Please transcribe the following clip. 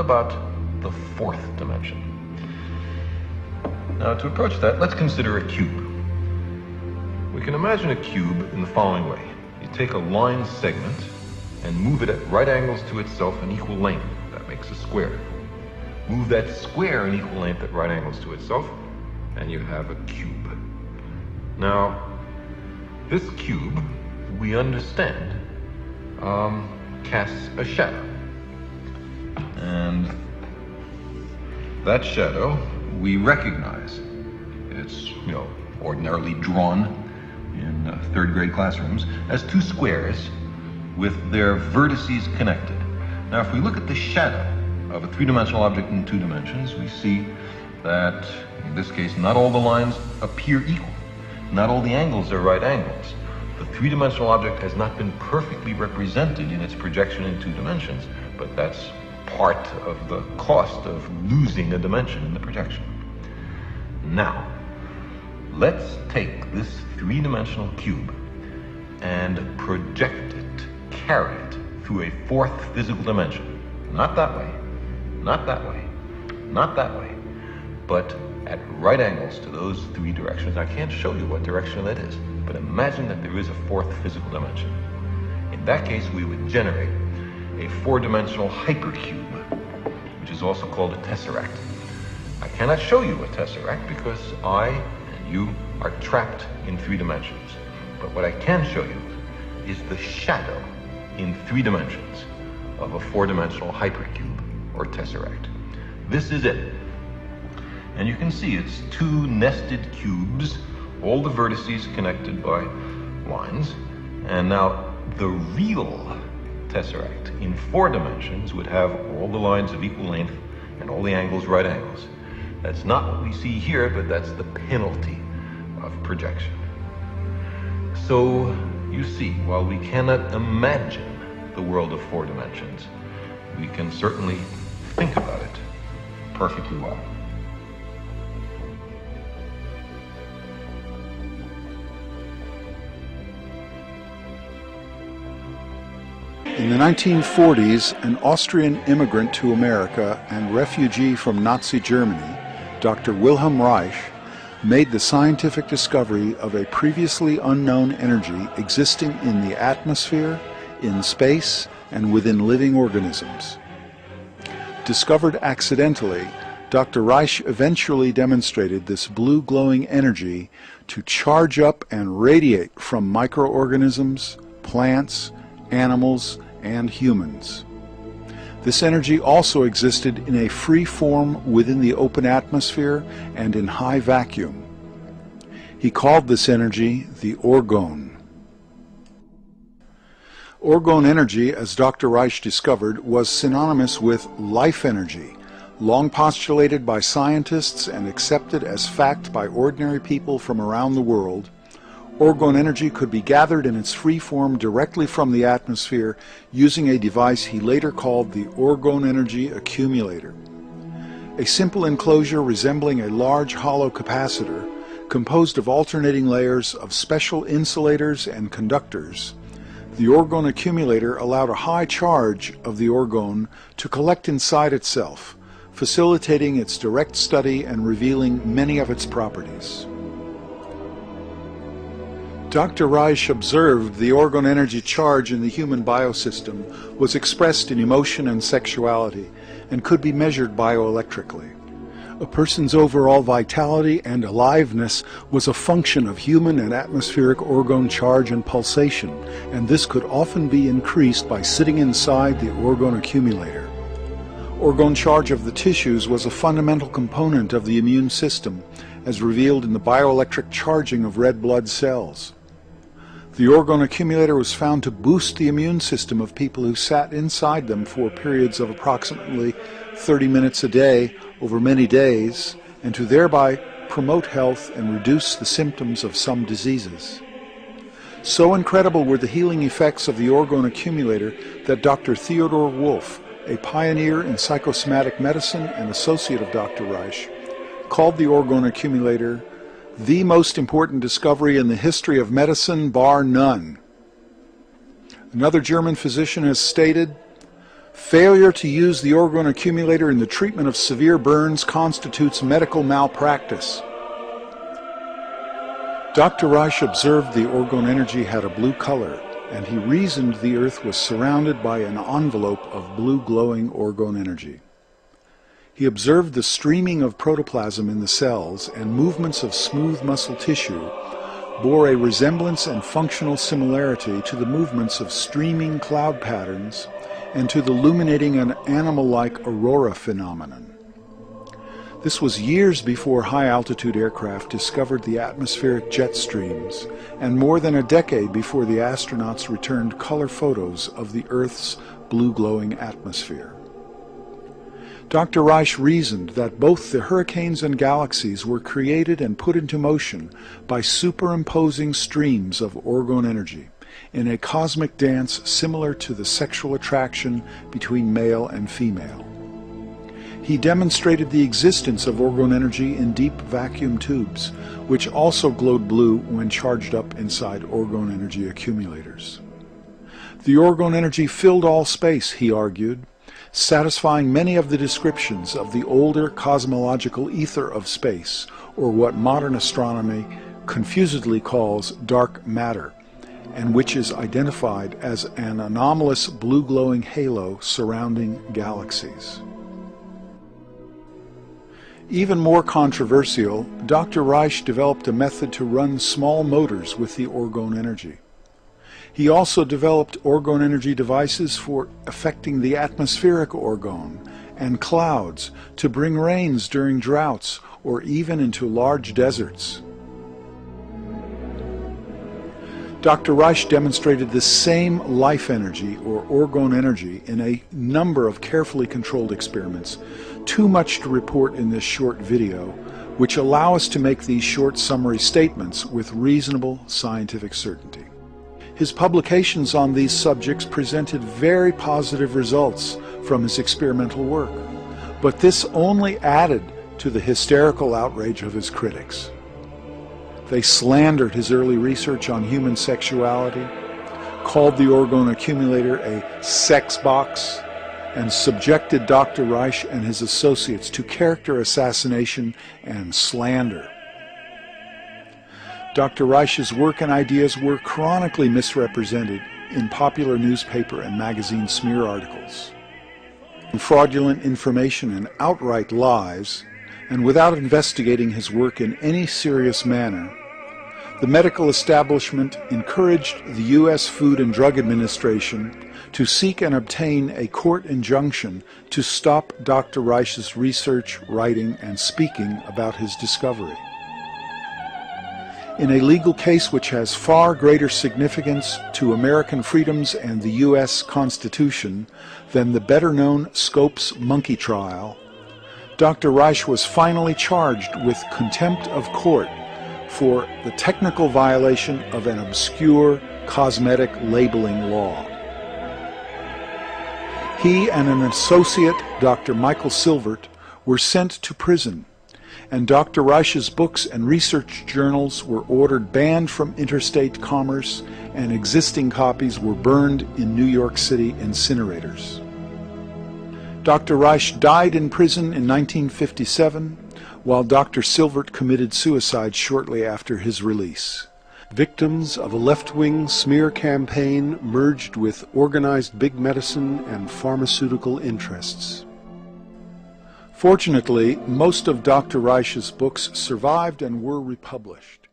about the fourth dimension? Now, to approach that, let's consider a cube. We can imagine a cube in the following way. You take a line segment and move it at right angles to itself in equal length. That makes a square. Move that square in equal length at right angles to itself, and you have a cube. Now, this cube, we understand, casts a shadow. And that shadow we recognize. It's, ordinarily drawn in third grade classrooms as two squares with their vertices connected. Now, if we look at the shadow of a three-dimensional object in two dimensions, we see that, in this case, not all the lines appear equal. Not all the angles are right angles. The three-dimensional object has not been perfectly represented in its projection in two dimensions, but that's part of the cost of losing a dimension in the projection. Now, let's take this three-dimensional cube and project it, carry it through a fourth physical dimension. Not that way, not that way, not that way, but at right angles to those three directions. I can't show you what direction that is, but imagine that there is a fourth physical dimension. In that case, we would generate a four-dimensional hypercube, which is also called a tesseract. I cannot show you a tesseract because I and you are trapped in three dimensions. But what I can show you is the shadow in three dimensions of a four-dimensional hypercube or tesseract. This is it. And you can see it's two nested cubes, all the vertices connected by lines. And now the real tesseract in four dimensions would have all the lines of equal length and all the angles right angles. That's not what we see here, but that's the penalty of projection. So you see, while we cannot imagine the world of four dimensions, we can certainly think about it perfectly well. In the 1940s, an Austrian immigrant to America and refugee from Nazi Germany, Dr. Wilhelm Reich, made the scientific discovery of a previously unknown energy existing in the atmosphere, in space, and within living organisms. Discovered accidentally, Dr. Reich eventually demonstrated this blue glowing energy to charge up and radiate from microorganisms, plants, animals, and humans. This energy also existed in a free form within the open atmosphere and in high vacuum. He called this energy the orgone. Orgone energy, as Dr. Reich discovered, was synonymous with life energy, long postulated by scientists and accepted as fact by ordinary people from around the world. Orgone energy could be gathered in its free form directly from the atmosphere using a device he later called the orgone energy accumulator. A simple enclosure resembling a large hollow capacitor, composed of alternating layers of special insulators and conductors. The orgone accumulator allowed a high charge of the orgone to collect inside itself, facilitating its direct study and revealing many of its properties. Dr. Reich observed the orgone energy charge in the human biosystem was expressed in emotion and sexuality and could be measured bioelectrically. A person's overall vitality and aliveness was a function of human and atmospheric orgone charge and pulsation, and this could often be increased by sitting inside the orgone accumulator. Orgone charge of the tissues was a fundamental component of the immune system, as revealed in the bioelectric charging of red blood cells. The orgone accumulator was found to boost the immune system of people who sat inside them for periods of approximately 30 minutes a day over many days, and to thereby promote health and reduce the symptoms of some diseases. So incredible were the healing effects of the orgone accumulator that Dr. Theodor Wolff, a pioneer in psychosomatic medicine and associate of Dr. Reich, called the orgone accumulator the most important discovery in the history of medicine, bar none. Another German physician has stated, Failure to use the orgone accumulator in the treatment of severe burns constitutes medical malpractice. Dr. Reich observed the orgone energy had a blue color, and he reasoned the Earth was surrounded by an envelope of blue glowing orgone energy. He observed the streaming of protoplasm in the cells, and movements of smooth muscle tissue bore a resemblance and functional similarity to the movements of streaming cloud patterns and to the illuminating an animal-like aurora phenomenon. This was years before high-altitude aircraft discovered the atmospheric jet streams, and more than a decade before the astronauts returned color photos of the Earth's blue-glowing atmosphere. Dr. Reich reasoned that both the hurricanes and galaxies were created and put into motion by superimposing streams of orgone energy in a cosmic dance similar to the sexual attraction between male and female. He demonstrated the existence of orgone energy in deep vacuum tubes, which also glowed blue when charged up inside orgone energy accumulators. The orgone energy filled all space, he argued, satisfying many of the descriptions of the older cosmological ether of space, or what modern astronomy confusedly calls dark matter, and which is identified as an anomalous blue-glowing halo surrounding galaxies. Even more controversial, Dr. Reich developed a method to run small motors with the orgone energy. He also developed orgone energy devices for affecting the atmospheric orgone and clouds to bring rains during droughts or even into large deserts. Dr. Reich demonstrated the same life energy or orgone energy in a number of carefully controlled experiments, too much to report in this short video, which allow us to make these short summary statements with reasonable scientific certainty. His publications on these subjects presented very positive results from his experimental work, but this only added to the hysterical outrage of his critics. They slandered his early research on human sexuality, called the orgone accumulator a sex box, and subjected Dr. Reich and his associates to character assassination and slander. Dr. Reich's work and ideas were chronically misrepresented in popular newspaper and magazine smear articles. Fraudulent information and outright lies, and without investigating his work in any serious manner, the medical establishment encouraged the U.S. Food and Drug Administration to seek and obtain a court injunction to stop Dr. Reich's research, writing, and speaking about his discovery. In a legal case which has far greater significance to American freedoms and the U.S. Constitution than the better-known Scopes monkey trial, Dr. Reich was finally charged with contempt of court for the technical violation of an obscure cosmetic labeling law. He and an associate, Dr. Michael Silvert, were sent to prison, and Dr. Reich's books and research journals were ordered banned from interstate commerce, and existing copies were burned in New York City incinerators. Dr. Reich died in prison in 1957, while Dr. Silvert committed suicide shortly after his release. Victims of a left-wing smear campaign merged with organized big medicine and pharmaceutical interests. Fortunately, most of Dr. Reich's books survived and were republished.